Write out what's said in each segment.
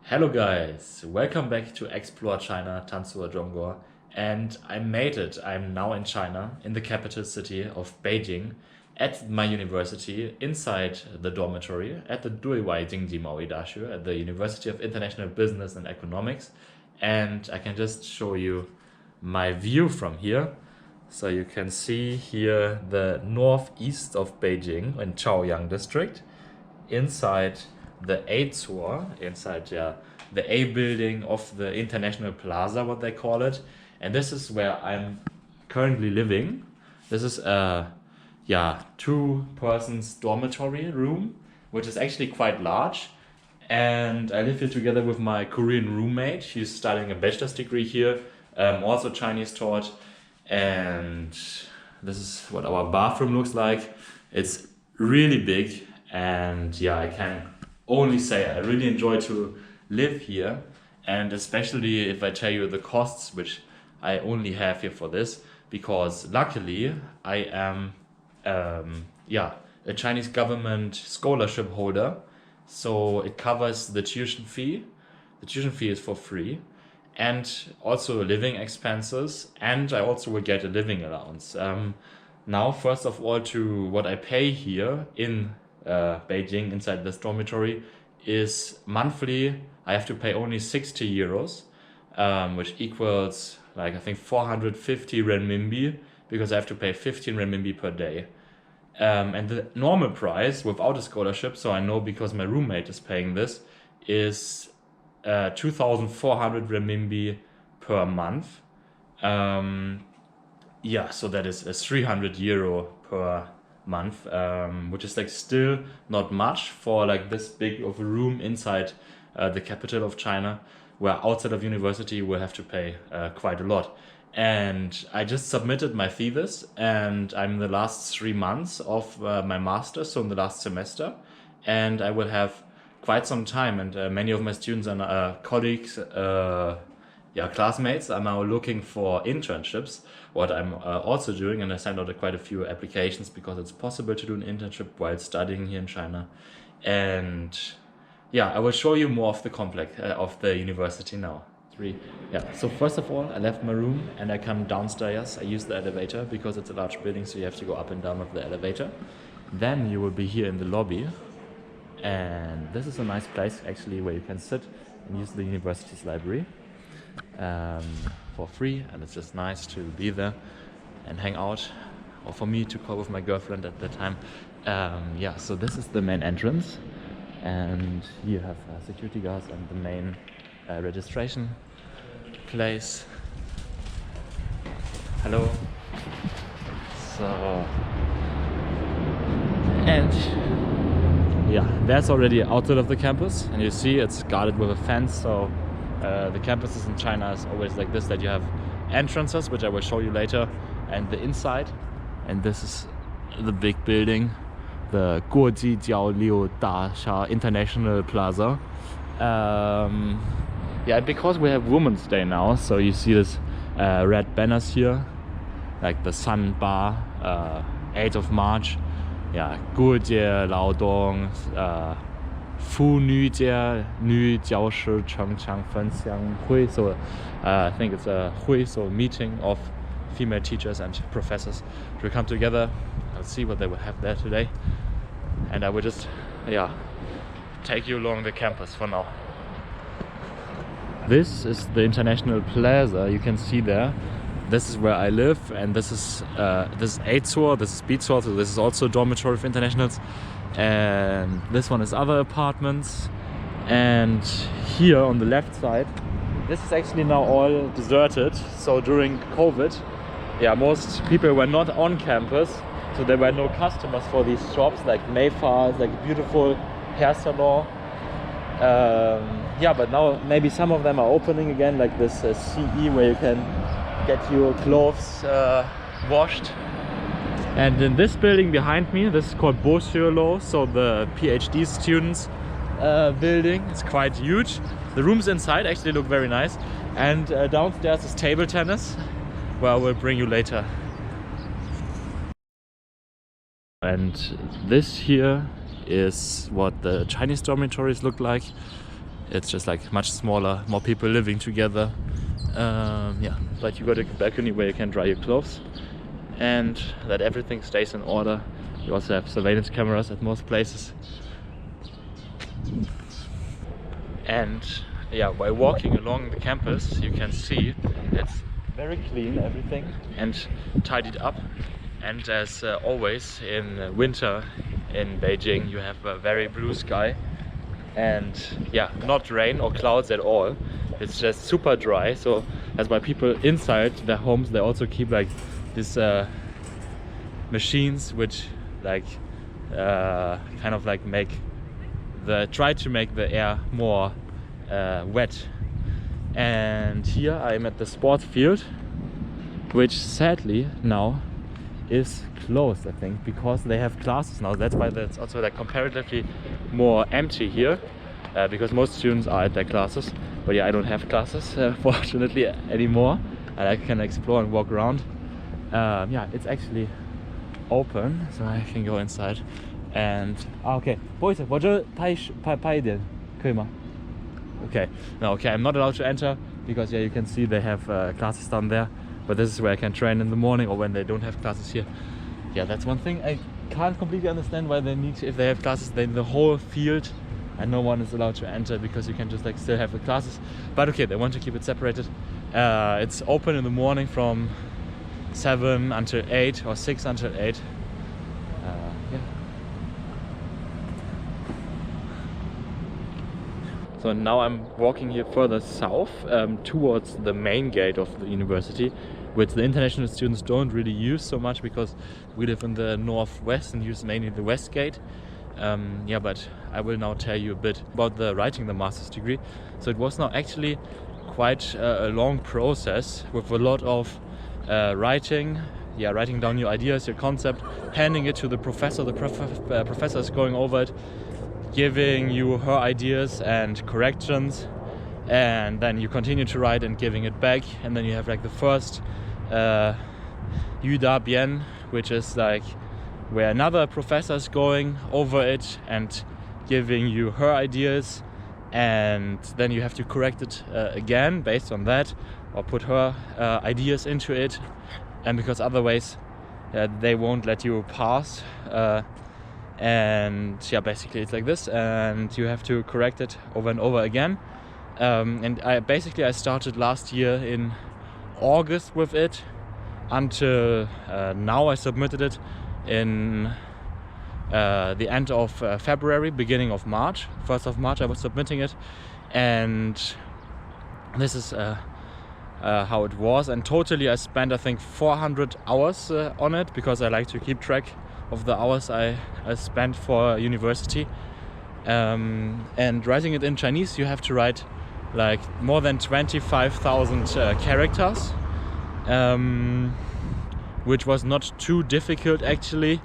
Hello guys, welcome back to Explore China, Tanzhou Zhonghua, and I made it. I'm now in China, in the capital city of Beijing, at my university, inside the dormitory, at the UIBE, at the University of International Business and Economics, and I can just show you my view from here. So you can see here the northeast of Beijing in Chaoyang district, inside the A tour, inside the A building of the International Plaza, what they call it. And this is where I'm currently living. This is a two-persons dormitory room, which is actually quite large. And I live here together with my Korean roommate. She's studying a bachelor's degree here, also Chinese taught. And this is what our bathroom looks like. It's really big, and yeah, I can only say I really enjoy to live here, and especially if I tell you the costs which I only have here for this, because luckily I am a Chinese government scholarship holder, so it covers the tuition fee. The tuition fee is for free, and also living expenses, and I also will get a living allowance. Now, first of all, to what I pay here in Beijing inside this dormitory is monthly. I have to pay only 60 euros, which equals like I think 450 renminbi, because I have to pay 15 renminbi per day. And the normal price without a scholarship, so I know because my roommate is paying this, is 2,400 renminbi per month. So that is a 300 euro per month, which is like still not much for like this big of a room inside the capital of China, where outside of university we'll have to pay quite a lot. And I just submitted my thesis, and I'm in the last 3 months of my master's, so in the last semester, and I will have quite some time, and many of my students and colleagues, classmates are now looking for internships, what I'm also doing, and I sent out quite a few applications because it's possible to do an internship while studying here in China. And yeah, I will show you more of the complex of the university now. So first of all, I left my room and I come downstairs. I use the elevator because it's a large building, so you have to go up and down with the elevator. Then you will be here in the lobby, and this is a nice place actually where you can sit and use the university's library for free, and it's just nice to be there and hang out, or for me to call with my girlfriend at the time. So this is the main entrance, and you have security guards and the main registration place. Hello. There's already outside of the campus, and you see it's guarded with a fence. So the campuses in China is always like this, that you have entrances, which I will show you later, and the inside. And this is the big building, the Guoji Jiaoliu Dasha International Plaza. Because we have Women's Day now, so you see this red banners here, like the Sun Bar, 8th of March. 过节劳动妇女节女教师成长分享会. So I think it's a hui, so meeting of female teachers and professors to come together. I'll see what they will have there today, and I will just take you along the campus for now. This is the International Plaza. You can see there. This is where I live, and this is A tour, this is B tour, so this is also a dormitory for internationals, and this one is other apartments. And here on the left side, this is actually now all deserted. So during COVID, most people were not on campus, so there were no customers for these shops like Mayfair, like a beautiful hair salon. But now maybe some of them are opening again, like this CE, where you can get your clothes washed. And in this building behind me, this is called Beausoleil, so the PhD students building. It's quite huge. The rooms inside actually look very nice, and downstairs is table tennis, where I will bring you later. And this here is what the Chinese dormitories look like. It's just like much smaller, more people living together. Yeah, but you got a balcony where you can dry your clothes and that everything stays in order. You also have surveillance cameras at most places. And yeah, while walking along the campus, you can see it's very clean, everything, and tidied up. And as always in winter in Beijing, you have a very blue sky and yeah, not rain or clouds at all. It's just super dry. So that's why people inside their homes, they also keep like these machines which like kind of like try to make the air more wet. And here I'm at the sports field, which sadly now is closed, I think, because they have classes now. That's why that's also like comparatively more empty here, because most students are at their classes. But yeah, I don't have classes fortunately anymore, and I can explore and walk around. Yeah, it's actually open, so I can go inside. And okay, 不好意思，我这拍一点，可以吗？ Okay, no, okay, I'm not allowed to enter because yeah, you can see they have classes down there. But this is where I can train in the morning or when they don't have classes here. Yeah, that's one thing I can't completely understand why they need to, if they have classes, then the whole field and no one is allowed to enter because you can just like still have the classes. But okay, they want to keep it separated. It's open in the morning from 7 until 8 or 6 until 8. Yeah. So now I'm walking here further south towards the main gate of the university, which the international students don't really use so much because we live in the northwest and use mainly the west gate. Yeah, but I will now tell you a bit about writing the master's degree. So it was now actually quite a long process with a lot of writing down your ideas, your concept, handing it to the professor. The professor is going over it, giving you her ideas and corrections, and then you continue to write and giving it back. And then you have like the first UIBE, which is like where another professor is going over it and giving you her ideas, and then you have to correct it again based on that, or put her ideas into it, and because otherwise they won't let you pass. And yeah, basically it's like this, and you have to correct it over and over again. And I started last year in August with it until now. I submitted it in the end of February, beginning of March. 1st of March I was submitting it, and this is how it was. And totally I spent I think 400 hours on it, because I like to keep track of the hours I spent for university. And writing it in Chinese, you have to write like more than 25,000 characters, which was not too difficult actually.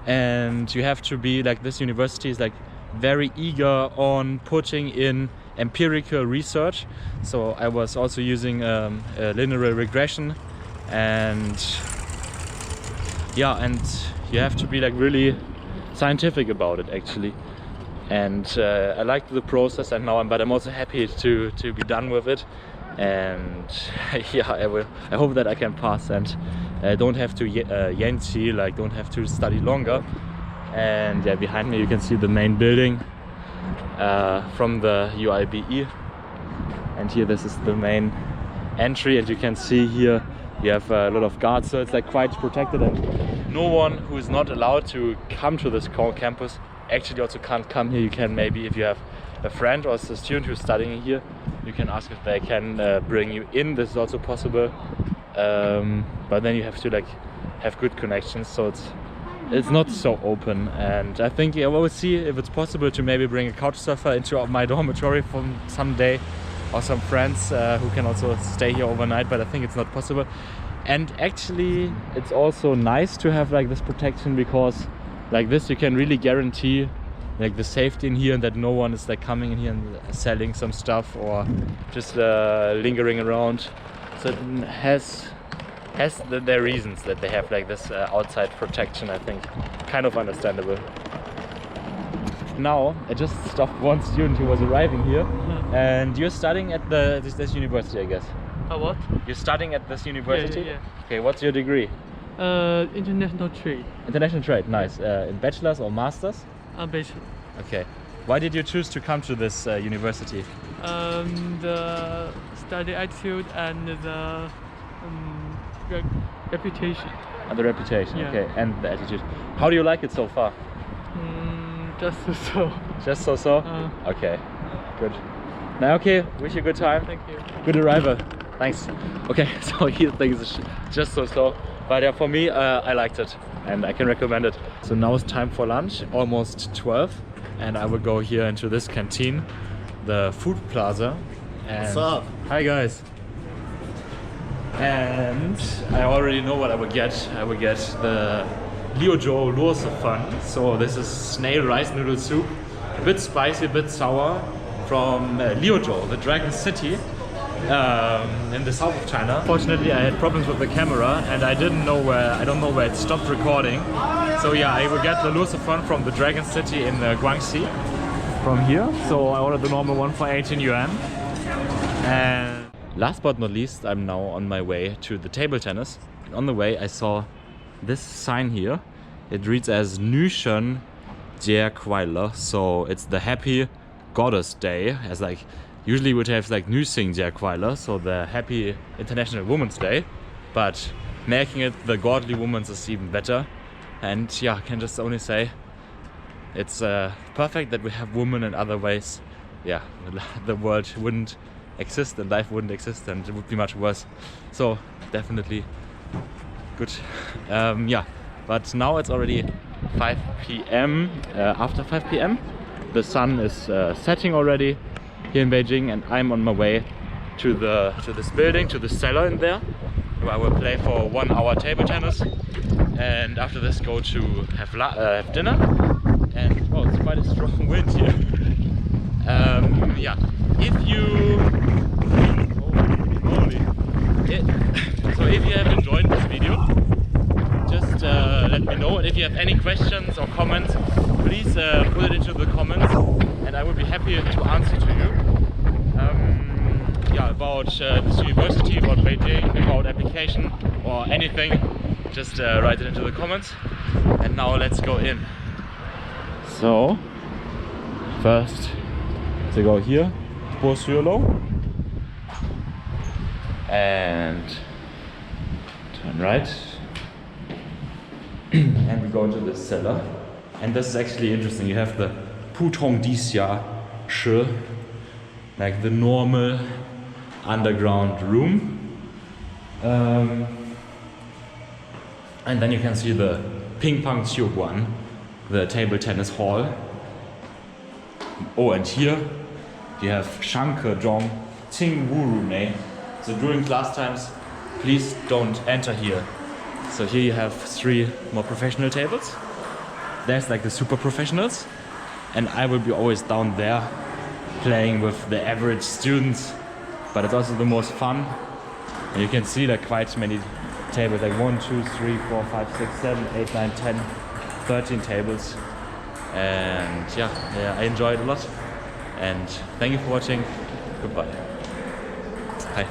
And you have to be like, this university is like very eager on putting in empirical research. So I was also using linear regression, and yeah, and you have to be like really scientific about it actually. And I liked the process, and now I'm also happy to be done with it. And yeah, I hope that I can pass and don't have to Yanxi, like don't have to study longer. And yeah, behind me you can see the main building from the UIBE, and here this is the main entry, and you can see here you have a lot of guards, so it's like quite protected, and no one who is not allowed to come to this campus actually also can't come here. You can maybe, if you have a friend or a student who's studying here, you can ask if they can bring you in. This is also possible, but then you have to like have good connections, so it's not so open. And I think I will see if it's possible to maybe bring a couch surfer into my dormitory from some day, or some friends who can also stay here overnight, but I think it's not possible. And actually it's also nice to have like this protection, because like this you can really guarantee like the safety in here, and that no one is like coming in here and selling some stuff or just lingering around. So it has their reasons that they have like this outside protection. I think kind of understandable. just now, I just stopped one student who was arriving here, and you're studying at this university, I guess. What? You're studying at this university? Yeah. Okay, what's your degree? International trade. International trade, nice. In bachelor's or master's? Bachelor. Okay. Why did you choose to come to this university? The study attitude and the reputation. And the reputation, Yeah. okay, and the attitude. How do you like it so far? Just so. Just so? Okay, good. Now, okay, wish you a good time. Thank you. Good arrival. Thanks. Okay, so he thinks it's just so. But yeah, for me, I liked it and I can recommend it. So now it's time for lunch, almost 12. And I will go here into this canteen, the Foodplaza. What's up? Hi guys. And I already know what I will get. I will get the Liuzhou Luosefan. So this is snail rice noodle soup. A bit spicy, a bit sour. From Liuzhou, the Dragon City. In the south of China. Fortunately, I had problems with the camera and I don't know where it stopped recording. So yeah, I will get the Luosefan from the Dragon City in Guangxi from here. So I ordered the normal one for 18 yuan. And last but not least, I'm now on my way to the table tennis. And on the way, I saw this sign here. It reads as Nüshen Jie Kuaile. So it's the Happy Goddess Day, as like usually would have like Nüsing Jie Kuaile, so the Happy International Women's Day, but making it the Godly Woman's is even better. And yeah, I can just only say it's perfect that we have women in other ways. Yeah, the world wouldn't exist and life wouldn't exist and it would be much worse. So definitely good. Yeah, but now it's already 5 p.m. After 5 p.m. the sun is setting already here in Beijing, and I'm on my way to this building, to the cellar in there, where I will play for 1 hour table tennis, and after this go to have dinner. And oh, it's quite a strong wind here. Yeah, if you so if you have enjoyed this video, just let me know, and if you have any questions or comments, please put it into the comments and I will be happy to answer to you. Yeah, about this university, about Beijing, about application or anything, just write it into the comments. And now let's go in. So first to go here, and turn right. And we go into the cellar, and this is actually interesting. You have the Putong Disya Shi, like the normal underground room, and then you can see the Ping Pong Qiuguan, the table tennis hall. Oh, and here you have Shanke Zhong Qing Wuru Ne. So during class times, please don't enter here. So here you have 3 more professional tables. There's like the super professionals, and I will be always down there playing with the average students, but it's also the most fun. And you can see like quite many tables, like 1, 2, 3, 4, 5, 6, 7, 8, 9, 10, 13 tables. And yeah, I enjoyed it a lot. And thank you for watching. Goodbye. Hi.